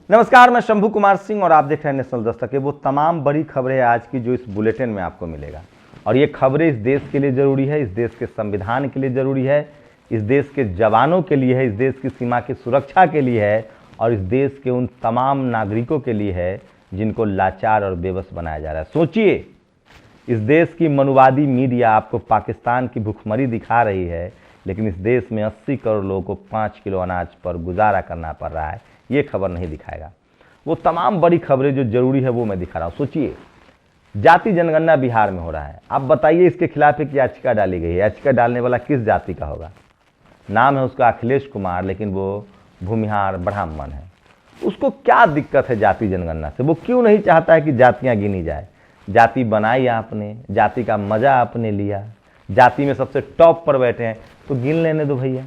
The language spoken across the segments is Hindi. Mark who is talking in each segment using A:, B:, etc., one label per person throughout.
A: नमस्कार, मैं शंभू कुमार सिंह और आप देख रहे हैं नेशनल दस्तक। वो तमाम बड़ी खबरें आज की जो इस बुलेटिन में आपको मिलेगा, और ये खबरें इस देश के लिए ज़रूरी है, इस देश के संविधान के लिए ज़रूरी है, इस देश के जवानों के लिए है, इस देश की सीमा की सुरक्षा के लिए है, और इस देश के उन तमाम नागरिकों के लिए है जिनको लाचार और बेबस बनाया जा रहा है। सोचिए, इस देश की मनुवादी मीडिया आपको पाकिस्तान की भुखमरी दिखा रही है, लेकिन इस देश में 80 करोड़ लोगों को 5 किलो अनाज पर गुजारा करना पड़ रहा है। ये खबर नहीं दिखाएगा। वो तमाम बड़ी खबरें जो जरूरी है वो मैं दिखा रहा हूँ। सोचिए, जाति जनगणना बिहार में हो रहा है। आप बताइए, इसके खिलाफ एक याचिका डाली गई है। याचिका डालने वाला किस जाति का होगा? नाम है उसका अखिलेश कुमार, लेकिन वो भूमिहार ब्राह्मण है। उसको क्या दिक्कत है जाति जनगणना से? वो क्यों नहीं चाहता है कि जातियाँ गिनी जाए? जाति बनाई आपने, जाति का मजा आपने लिया, जाति में सबसे टॉप पर बैठे हैं, तो गिन लेने दो भैया।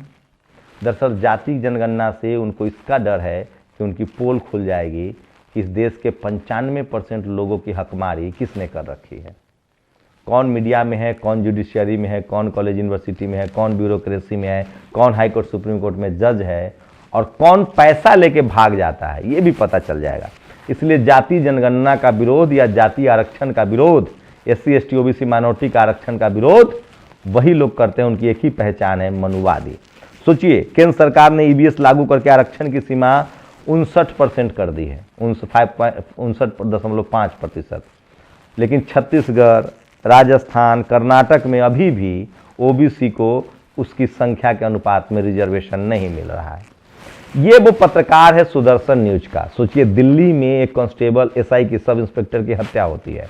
A: दरअसल जाति जनगणना से उनको इसका डर है कि उनकी पोल खुल जाएगी कि इस देश के 95% लोगों की हकमारी किसने कर रखी है। कौन मीडिया में है, कौन जुडिशियरी में है, कौन कॉलेज यूनिवर्सिटी में है, कौन ब्यूरोक्रेसी में है, कौन हाई कोर्ट सुप्रीम कोर्ट में जज है, और कौन पैसा लेके भाग जाता है, ये भी पता चल जाएगा। इसलिए जाति जनगणना का विरोध या जाति आरक्षण का विरोध, SC ST OBC माइनॉरिटी का आरक्षण का विरोध वही लोग करते हैं। उनकी एक ही पहचान है, मनुवादी। सोचिए, केंद्र सरकार ने EBS लागू करके आरक्षण की सीमा 59% कर दी है, 59.5%। लेकिन छत्तीसगढ़, राजस्थान, कर्नाटक में अभी भी OBC को उसकी संख्या के अनुपात में रिजर्वेशन नहीं मिल रहा है। ये वो पत्रकार है सुदर्शन न्यूज का। सोचिए, दिल्ली में एक कांस्टेबल SI की सब इंस्पेक्टर की हत्या होती है।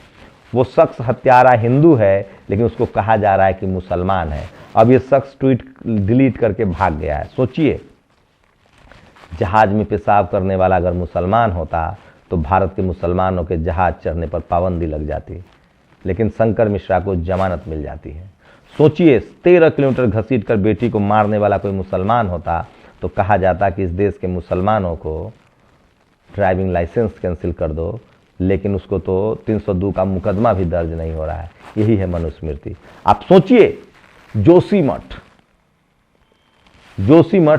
A: वो शख्स हत्यारा हिंदू है, लेकिन उसको कहा जा रहा है कि मुसलमान है। अब ये शख्स ट्वीट डिलीट करके भाग गया है। सोचिए, जहाज में पेशाब करने वाला अगर मुसलमान होता तो भारत के मुसलमानों के जहाज चढ़ने पर पाबंदी लग जाती, लेकिन शंकर मिश्रा को जमानत मिल जाती है। सोचिए, 13 किलोमीटर घसीट कर बेटी को मारने वाला कोई मुसलमान होता तो कहा जाता कि इस देश के मुसलमानों को ड्राइविंग लाइसेंस कैंसिल कर दो, लेकिन उसको तो 302 का मुकदमा भी दर्ज नहीं हो रहा है। यही है मनुस्मृति। आप सोचिए, जोशीमठ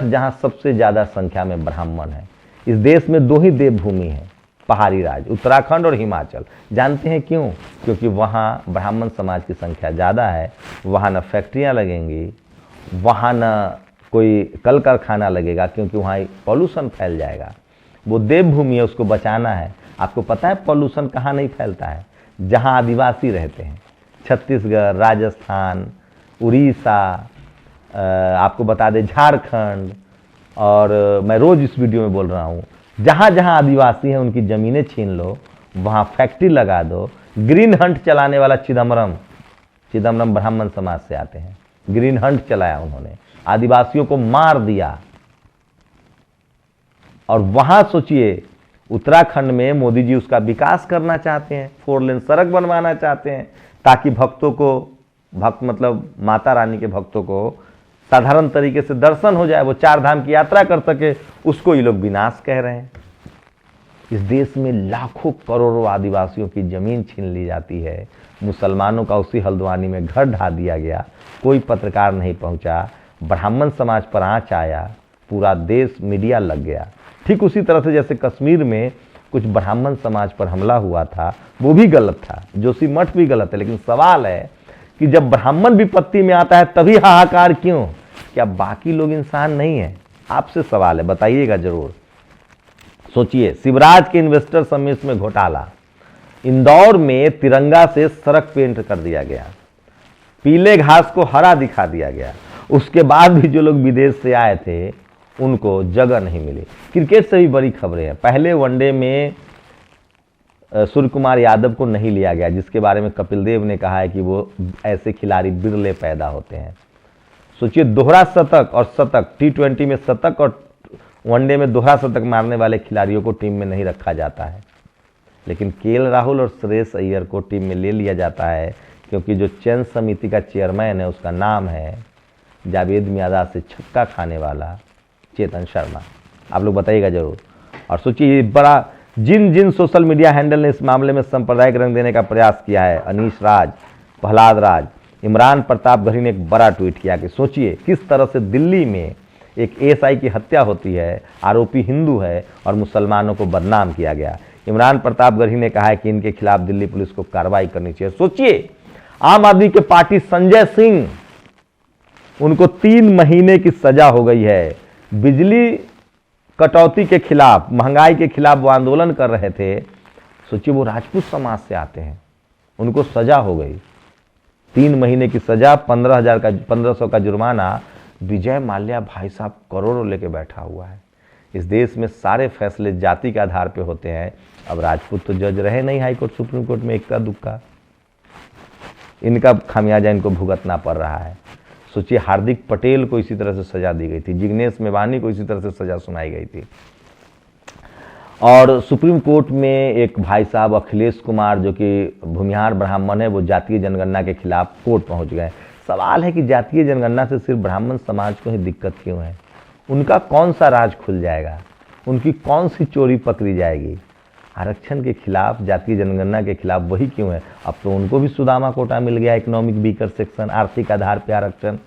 A: जहां सबसे ज्यादा संख्या में ब्राह्मण है। इस देश में 2 ही देवभूमि है, पहाड़ी राज्य उत्तराखंड और हिमाचल। जानते हैं क्यों? क्योंकि वहां ब्राह्मण समाज की संख्या ज्यादा है। वहां न फैक्ट्रियां लगेंगी, वहां न कोई कल कारखाना लगेगा, क्योंकि वहां पॉल्यूशन फैल जाएगा। वो देवभूमि है, उसको बचाना है। आपको पता है पॉल्यूशन कहाँ नहीं फैलता है? जहां आदिवासी रहते हैं। छत्तीसगढ़, राजस्थान, उड़ीसा, आपको बता दें झारखंड, और मैं रोज इस वीडियो में बोल रहा हूँ, जहां जहां आदिवासी हैं उनकी जमीनें छीन लो, वहां फैक्ट्री लगा दो। ग्रीन हंट चलाने वाला चिदम्बरम ब्राह्मण समाज से आते हैं। ग्रीन हंट चलाया उन्होंने, आदिवासियों को मार दिया। और वहां सोचिए, उत्तराखंड में मोदी जी उसका विकास करना चाहते हैं, 4 लेन सड़क बनवाना चाहते हैं, ताकि भक्तों को, भक्त मतलब माता रानी के भक्तों को साधारण तरीके से दर्शन हो जाए, वो 4 धाम की यात्रा कर सके। उसको ये लोग विनाश कह रहे हैं। इस देश में लाखों करोड़ों आदिवासियों की जमीन छीन ली जाती है। मुसलमानों का उसी हल्द्वानी में घर ढा दिया गया, कोई पत्रकार नहीं पहुंचा। ब्राह्मण समाज पर आंच आया, पूरा देश मीडिया लग गया। ठीक उसी तरह से जैसे कश्मीर में कुछ ब्राह्मण समाज पर हमला हुआ था, वो भी गलत था, जोशीमठ भी गलत है। लेकिन सवाल है कि जब ब्राह्मण विपत्ति में आता है तभी हाहाकार क्यों? क्या बाकी लोग इंसान नहीं है? आपसे सवाल है, बताइएगा जरूर। सोचिए, शिवराज के इन्वेस्टर समिट में घोटाला। इंदौर में तिरंगा से सड़क पेंट कर दिया गया, पीले घास को हरा दिखा दिया गया। उसके बाद भी जो लोग विदेश से आए थे उनको जगह नहीं मिली। क्रिकेट से भी बड़ी खबरें हैं। पहले वनडे में सूर्य कुमार यादव को नहीं लिया गया, जिसके बारे में कपिल देव ने कहा है कि वो ऐसे खिलाड़ी बिरले पैदा होते हैं। सोचिए, दोहरा शतक और शतक, T20 में शतक और वनडे में दोहरा शतक मारने वाले खिलाड़ियों को टीम में नहीं रखा जाता है। लेकिन KL राहुल और श्रेयस अय्यर को टीम में ले लिया जाता है, क्योंकि जो चयन समिति का चेयरमैन है उसका नाम है जावेद मियाँदाद से छक्का खाने वाला चेतन शर्मा। आप लोग बताइएगा जरूर। और सोचिए, बड़ा जिन सोशल मीडिया हैंडल ने इस मामले में सांप्रदायिक रंग देने का प्रयास किया है, अनीश राज, प्रहलाद राज, इमरान प्रताप घरी ने एक बड़ा ट्वीट किया कि सोचिए किस तरह से दिल्ली में एक एएसआई की हत्या होती है, आरोपी हिंदू है और मुसलमानों को बदनाम किया गया। इमरान प्रतापगढ़ी ने कहा है कि इनके खिलाफ दिल्ली पुलिस को कार्रवाई करनी चाहिए। सोचिए, आम आदमी के पार्टी संजय सिंह, उनको 3 महीने की सजा हो गई है। बिजली कटौती के खिलाफ, महंगाई के खिलाफ वो आंदोलन कर रहे थे। सोचिए, वो राजपूत समाज से आते हैं, उनको सजा हो गई, 3 महीने की सजा, 1500 का जुर्माना। विजय माल्या भाई साहब करोड़ों लेके बैठा हुआ है। इस देश में सारे फैसले जाति के आधार पे होते हैं। अब राजपूत तो जज रहे नहीं हाई कोर्ट सुप्रीम कोर्ट में, इक्का दुक्का, इनका खामियाजा इनको भुगतना पड़ रहा है। सोचिए, हार्दिक पटेल को इसी तरह से सजा दी गई थी, जिग्नेश मेवानी को इसी तरह से सजा सुनाई गई थी। और सुप्रीम कोर्ट में एक भाई साहब अखिलेश कुमार, जो कि भूमिहार ब्राह्मण है, वो जातीय जनगणना के खिलाफ कोर्ट पहुंच गए। सवाल है कि जातीय जनगणना से सिर्फ ब्राह्मण समाज को ही दिक्कत क्यों है? उनका कौन सा राज खुल जाएगा? उनकी कौन सी चोरी पकड़ी जाएगी? आरक्षण के खिलाफ, जातीय जनगणना के खिलाफ वही क्यों है? अब तो उनको भी सुदामा कोटा मिल गया, इकोनॉमिक वीकर सेक्शन, आर्थिक आधार पर आरक्षण।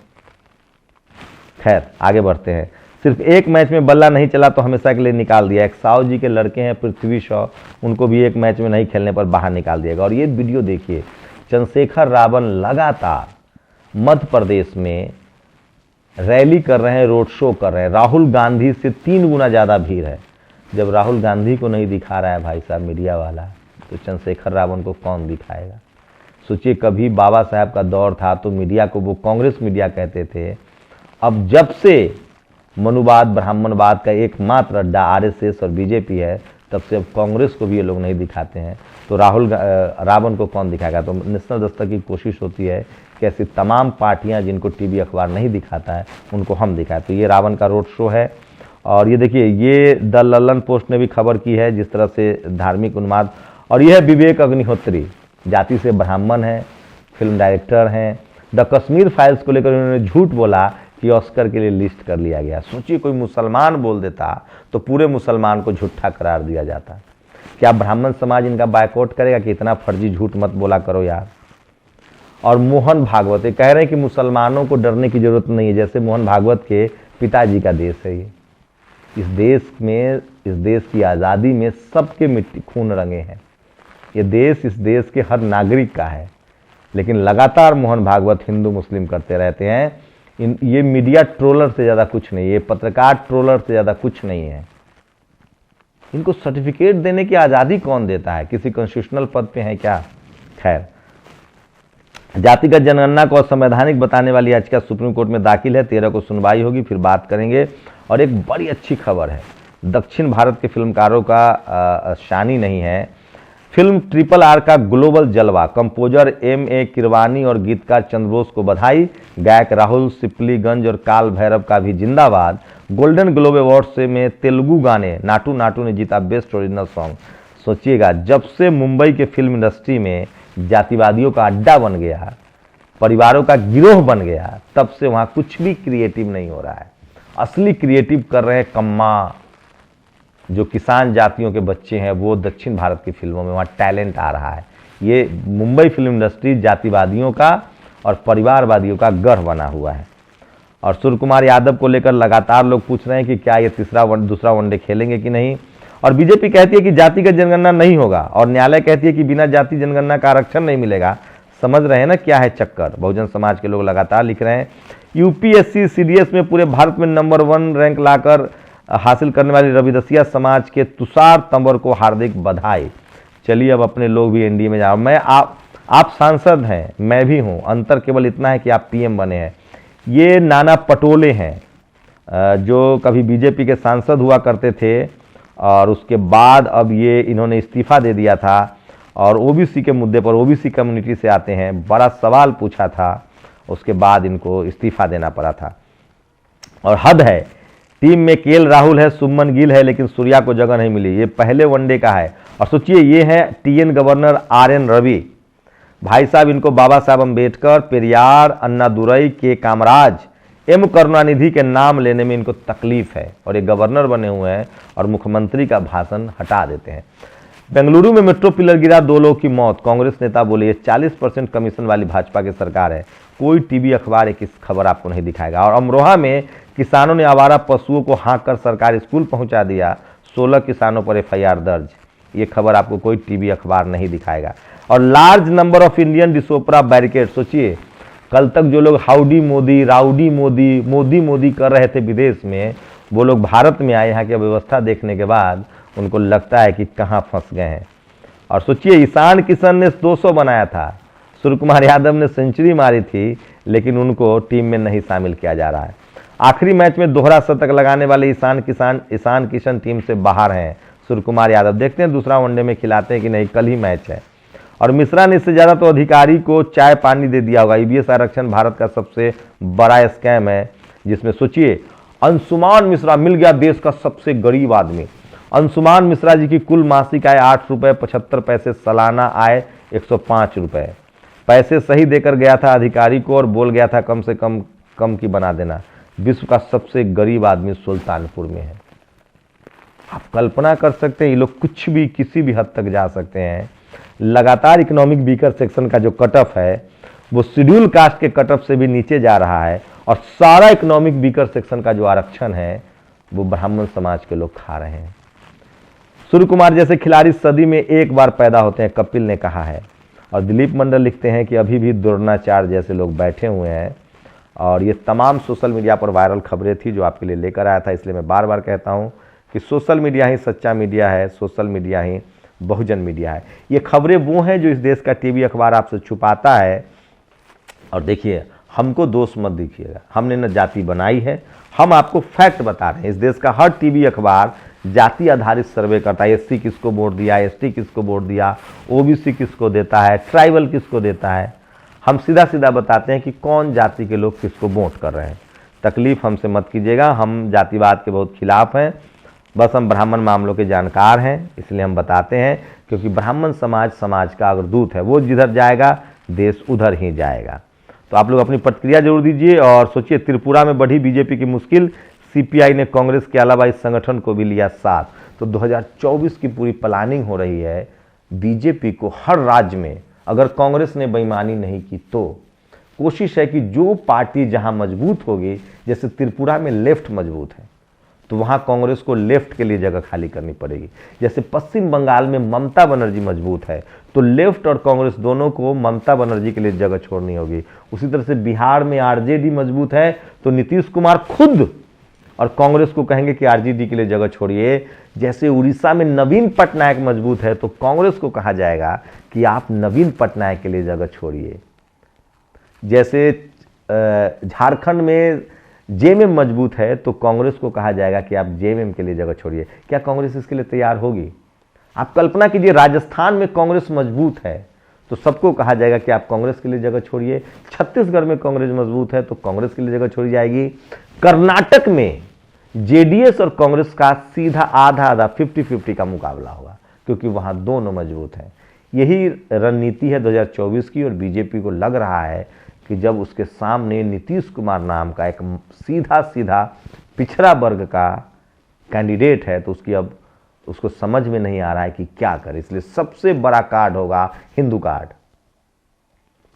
A: खैर, आगे बढ़ते हैं। सिर्फ एक मैच में बल्ला नहीं चला तो हमेशा के लिए निकाल दिया। एक साव जी के लड़के हैं पृथ्वी शॉ, उनको भी एक मैच में नहीं खेलने पर बाहर निकाल दिया गया। और ये वीडियो देखिए, चंद्रशेखर रावण लगातार मध्य प्रदेश में रैली कर रहे हैं, रोड शो कर रहे हैं। राहुल गांधी से 3 गुना ज़्यादा भीड़ है। जब राहुल गांधी को नहीं दिखा रहा है भाई साहब मीडिया वाला, तो चंद्रशेखर रावण को कौन दिखाएगा? सोचिए, कभी बाबा साहब का दौर था तो मीडिया को वो कांग्रेस मीडिया कहते थे। अब जब से मनुवाद, ब्राह्मणवाद का एकमात्र अड्डा आरएसएस और बीजेपी है, तब से अब कांग्रेस को भी ये लोग नहीं दिखाते हैं। तो रावण को कौन दिखाएगा? तो नेशनल दस्तक की कोशिश होती है कि ऐसी तमाम पार्टियां जिनको टीवी अखबार नहीं दिखाता है, उनको हम दिखाएं। तो ये रावण का रोड शो है। और ये देखिए, ये द लल्लन पोस्ट ने भी खबर की है, जिस तरह से धार्मिक उन्माद। और यह है विवेक अग्निहोत्री, जाति से ब्राह्मण है, फिल्म डायरेक्टर हैं। द कश्मीर फाइल्स को लेकर उन्होंने झूठ बोला कि ऑस्कर के लिए लिस्ट कर लिया गया। सोचिए, कोई मुसलमान बोल देता तो पूरे मुसलमान को झूठा करार दिया जाता। क्या ब्राह्मण समाज इनका बायकॉट करेगा कि इतना फर्जी झूठ मत बोला करो यार? और मोहन भागवत ये कह रहे हैं कि मुसलमानों को डरने की जरूरत नहीं है, जैसे मोहन भागवत के पिताजी का देश है ये। इस देश में, इस देश की आज़ादी में सबके मिट्टी खून रंगे हैं। ये देश इस देश के हर नागरिक का है, लेकिन लगातार मोहन भागवत हिंदू मुस्लिम करते रहते हैं। ये मीडिया ट्रोलर से ज़्यादा कुछ नहीं, ये पत्रकार ट्रोलर से ज़्यादा कुछ नहीं है। इनको सर्टिफिकेट देने की आज़ादी कौन देता है? किसी कॉन्स्टिट्यूशनल पद पे है क्या? खैर, जातिगत जनगणना को असंवैधानिक बताने वाली याचिका सुप्रीम कोर्ट में दाखिल है। 13 को सुनवाई होगी, फिर बात करेंगे। और एक बड़ी अच्छी खबर है, दक्षिण भारत के फिल्मकारों का शानी नहीं है। फिल्म RRR का ग्लोबल जलवा, कंपोजर M.A. किरवानी और गीतकार चंद्रबोस को बधाई। गायक राहुल सिप्लीगंज और काल भैरव का भी जिंदाबाद। गोल्डन ग्लोब अवार्ड में तेलुगु गाने नाटू नाटू ने जीता बेस्ट ओरिजिनल सॉन्ग। सोचिएगा, जब से मुंबई के फिल्म इंडस्ट्री में जातिवादियों का अड्डा बन गया, परिवारों का गिरोह बन गया, तब से वहां कुछ भी क्रिएटिव नहीं हो रहा है। असली क्रिएटिव कर रहे हैं कम्मा, जो किसान जातियों के बच्चे हैं, वो दक्षिण भारत की फिल्मों में वहाँ टैलेंट आ रहा है। ये मुंबई फिल्म इंडस्ट्री जातिवादियों का और परिवारवादियों का गढ़ बना हुआ है। और सूर्य कुमार यादव को लेकर लगातार लोग पूछ रहे हैं कि क्या ये दूसरा वनडे खेलेंगे कि नहीं। और बीजेपी कहती है कि जातिगत जनगणना नहीं होगा, और न्यायालय कहती है कि बिना जाति जनगणना का आरक्षण नहीं मिलेगा। समझ रहे हैं ना क्या है चक्कर? बहुजन समाज के लोग लगातार लिख रहे हैं। यूपीएससी सीडीएस में पूरे भारत में नंबर 1 रैंक लाकर हासिल करने वाली रविदसिया समाज के तुषार तंवर को हार्दिक बधाई। चलिए, अब अपने लोग भी एनडीए में जाओ। आप सांसद हैं, मैं भी हूं, अंतर केवल इतना है कि आप पीएम बने हैं। ये नाना पटोले हैं, जो कभी बीजेपी के सांसद हुआ करते थे और उसके बाद अब ये इन्होंने इस्तीफा दे दिया था। और ओबीसी के मुद्दे पर, ओबीसी कम्युनिटी से आते हैं, बड़ा सवाल पूछा था, उसके बाद इनको इस्तीफा देना पड़ा था। और हद है, टीम में केएल राहुल है, सुमन गिल है, लेकिन सूर्या को जगह नहीं मिली। ये पहले वनडे का है। और सोचिए, ये है टीएन गवर्नर आरएन रवि भाई साहब। इनको बाबा साहब अम्बेडकर, पेरियार, अन्नादुरई, के कामराज, एम करुणानिधि के नाम लेने में इनको तकलीफ है। और ये गवर्नर बने हुए हैं और मुख्यमंत्री का भाषण हटा देते हैं। बेंगलुरु में मेट्रो पिलर गिरा, 2 लोगों की मौत। कांग्रेस नेता बोले ये 40% कमीशन वाली भाजपा की सरकार है। कोई टीवी अखबार एक इस खबर आपको नहीं दिखाएगा। और अमरोहा में किसानों ने आवारा पशुओं को हाँक कर सरकारी स्कूल पहुंचा दिया, 16 किसानों पर FIR दर्ज। ये खबर आपको कोई टीवी अखबार नहीं दिखाएगा। और large number of Indian diaspora barricade. सोचिए, कल तक जो लोग हाउडी मोदी, राउडी मोदी, मोदी मोदी कर रहे थे विदेश में, वो लोग भारत में आए। यहाँ की व्यवस्था देखने के बाद उनको लगता है कि कहाँ फंस गए हैं। और सोचिए, ईशान किशन ने 200 बनाया था, सूर्य कुमार यादव ने सेंचुरी मारी थी, लेकिन उनको टीम में नहीं शामिल किया जा रहा है। आखिरी मैच में दोहरा शतक लगाने वाले ईशान किशन टीम से बाहर हैं। सूर्य कुमार यादव देखते हैं दूसरा वनडे में खिलाते हैं कि नहीं, कल ही मैच है। और मिश्रा ने इससे ज्यादा तो अधिकारी को चाय पानी दे दिया होगा। EBS आरक्षण भारत का सबसे बड़ा स्कैम है, जिसमें सोचिए अंशुमान मिश्रा मिल गया देश का सबसे गरीब आदमी। अंशुमान मिश्रा जी की कुल मासिक आय 8 रुपये 75 पैसे, सालाना आय 105 रुपये। पैसे सही देकर गया था अधिकारी को और बोल गया था कम से कम की बना देना। विश्व का सबसे गरीब आदमी सुल्तानपुर में है। आप कल्पना कर सकते हैं, ये लोग कुछ भी किसी भी हद तक जा सकते हैं। लगातार इकोनॉमिक वीकर सेक्शन का जो कट ऑफ है वो शेड्यूल कास्ट के कट ऑफ से भी नीचे जा रहा है, और सारा इकोनॉमिक वीकर सेक्शन का जो आरक्षण है वो ब्राह्मण समाज के लोग खा रहे हैं। सूर्य कुमार जैसे खिलाड़ी सदी में एक बार पैदा होते हैं, कपिल ने कहा है। और दिलीप मंडल लिखते हैं कि अभी भी द्रोणाचार्य जैसे लोग बैठे हुए हैं। और ये तमाम सोशल मीडिया पर वायरल खबरें थी जो आपके लिए लेकर आया था। इसलिए मैं बार बार कहता हूं कि सोशल मीडिया ही सच्चा मीडिया है, सोशल मीडिया ही बहुजन मीडिया है। ये खबरें वो हैं जो इस देश का टीवी अखबार आपसे छुपाता है। और देखिए, हमको दोष मत दिखिएगा, हमने न जाति बनाई है, हम आपको फैक्ट बता रहे हैं। इस देश का हर टीवी अखबार जाति आधारित सर्वे करता है। SC किसको वोट दिया, ST किसको वोट दिया, OBC किसको देता है, ट्राइबल किसको देता है। हम सीधा सीधा बताते हैं कि कौन जाति के लोग किसको वोट कर रहे हैं। तकलीफ हमसे मत कीजिएगा, हम जातिवाद के बहुत खिलाफ हैं। बस हम ब्राह्मण मामलों के जानकार हैं, इसलिए हम बताते हैं, क्योंकि ब्राह्मण समाज का अग्रदूत है। वो जिधर जाएगा देश उधर ही जाएगा। तो आप लोग अपनी प्रतिक्रिया जरूर दीजिए। और सोचिए, त्रिपुरा में बढ़ी बीजेपी की मुश्किल, CPI ने कांग्रेस के अलावा इस संगठन को भी लिया साथ। तो 2024 की पूरी प्लानिंग हो रही है बीजेपी को हर राज्य में। अगर कांग्रेस ने बेईमानी नहीं की तो कोशिश है कि जो पार्टी जहां मजबूत होगी, जैसे त्रिपुरा में लेफ्ट मजबूत है तो वहां कांग्रेस को लेफ्ट के लिए जगह खाली करनी पड़ेगी। जैसे पश्चिम बंगाल में ममता बनर्जी मजबूत है तो लेफ्ट और कांग्रेस दोनों को ममता बनर्जी के लिए जगह छोड़नी होगी। उसी तरह से बिहार में RJD मजबूत है तो नीतीश कुमार खुद और कांग्रेस को कहेंगे कि RJD के लिए जगह छोड़िए। जैसे उड़ीसा में नवीन पटनायक मजबूत है तो कांग्रेस को कहा जाएगा कि आप नवीन पटनायक के लिए जगह छोड़िए। जैसे झारखंड में JMM मजबूत है तो कांग्रेस को कहा जाएगा कि आप JMM के लिए जगह छोड़िए। क्या कांग्रेस इसके लिए तैयार होगी? आप कल्पना कीजिए, राजस्थान में कांग्रेस मजबूत है तो सबको कहा जाएगा कि आप कांग्रेस के लिए जगह छोड़िए। छत्तीसगढ़ में कांग्रेस मजबूत है तो कांग्रेस के लिए जगह छोड़ी जाएगी। कर्नाटक में JDS और कांग्रेस का सीधा आधा 50-50 का मुकाबला होगा, क्योंकि वहां दोनों मजबूत हैं। यही रणनीति है 2024 की। और बीजेपी को लग रहा है कि जब उसके सामने नीतीश कुमार नाम का एक सीधा पिछड़ा वर्ग का कैंडिडेट है तो उसको समझ में नहीं आ रहा है कि क्या करे। इसलिए सबसे बड़ा कार्ड होगा हिंदू कार्ड।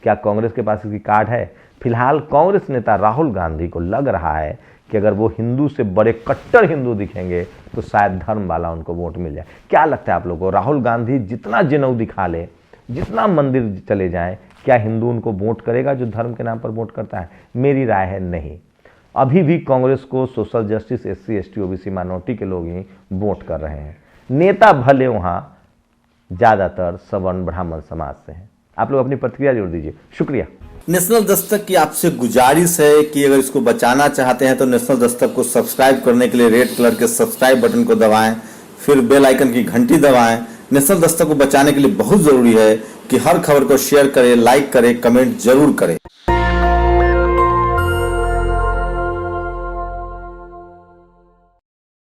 A: क्या कांग्रेस के पास इसकी कार्ड है? फिलहाल कांग्रेस नेता राहुल गांधी को लग रहा है कि अगर वो हिंदू से बड़े कट्टर हिंदू दिखेंगे तो शायद धर्म वाला उनको वोट मिल जाए। क्या लगता है आप लोगों को, राहुल गांधी जितना जनेऊ दिखा ले, जितना मंदिर चले जाएं, क्या हिंदू उनको वोट करेगा जो धर्म के नाम पर वोट करता है? मेरी राय है नहीं। अभी भी कांग्रेस को social justice, SC ST OBC minority के लोग ही वोट कर रहे हैं। नेता भले वहां ज्यादातर सवर्ण ब्राह्मण समाज से हैं। आप लोग अपनी प्रतिक्रिया जरूर दीजिए। शुक्रिया।
B: नेशनल दस्तक की आपसे गुजारिश है कि अगर इसको बचाना चाहते हैं तो नेशनल दस्तक को सब्सक्राइब करने के लिए रेड कलर के सब्सक्राइब बटन को दबाएं, फिर बेल आइकन की घंटी दबाएं। नेशनल दस्तक को बचाने के लिए बहुत जरूरी है कि हर खबर को शेयर करें, लाइक करें, कमेंट जरूर करें।